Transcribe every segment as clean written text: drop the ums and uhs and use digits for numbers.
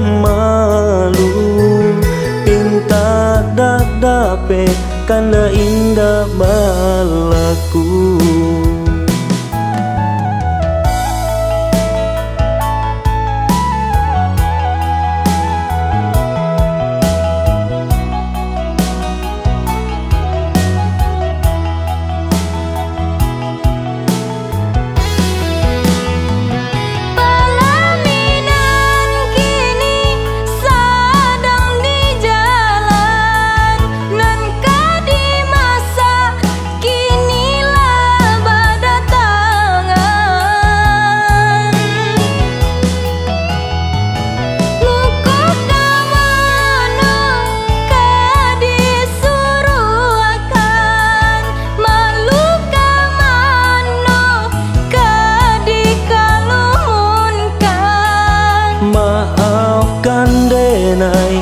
malu pinta dape kanda indah balaku. Maafkan denai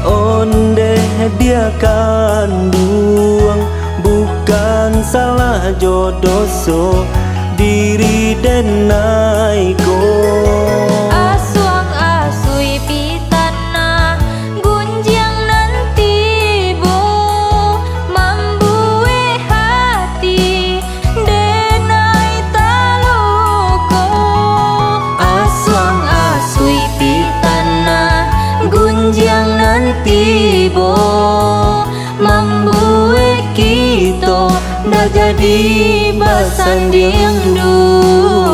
onde dia kanduang, bukan salah jodoh so diri denai ko. Asuang asui pitana gunjang nanti bo mambue hati denai taluko. Asuang asui pitana gunjang nanti bo mambue kito dah jadi basanding dua.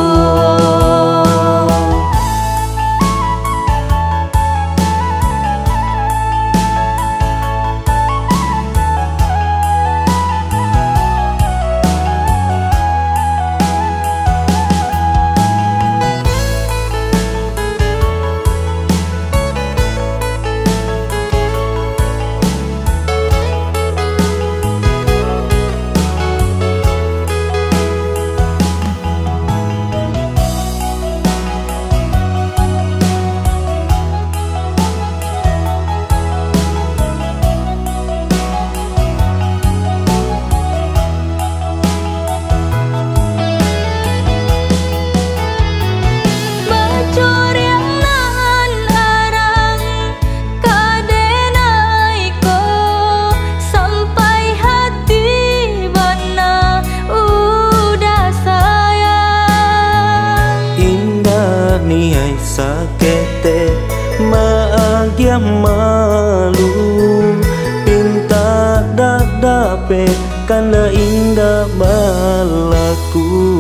Niai sakete maagia malu pinta dape kanda indah balaku.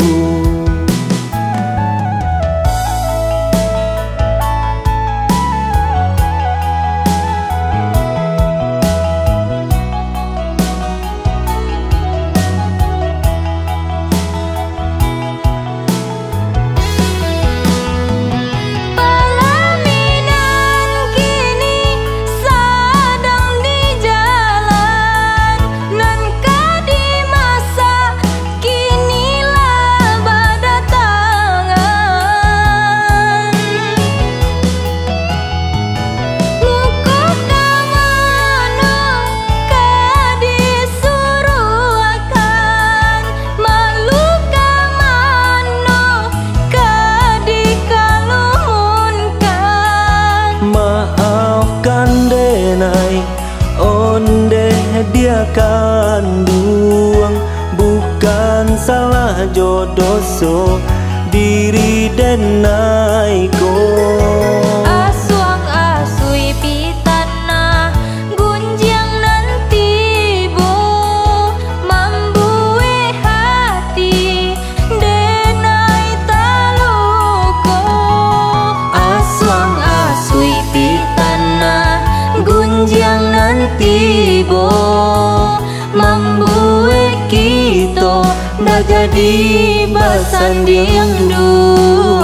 Maafkan denai onde dia kanduang, bukan salah jodoh so diri denai ko. Asuang asui pitana gunjang nanti bo mambue hati denai taluko. Asuang asui pitana gunjang nanti bo mambue kito dah jadi basanding dua.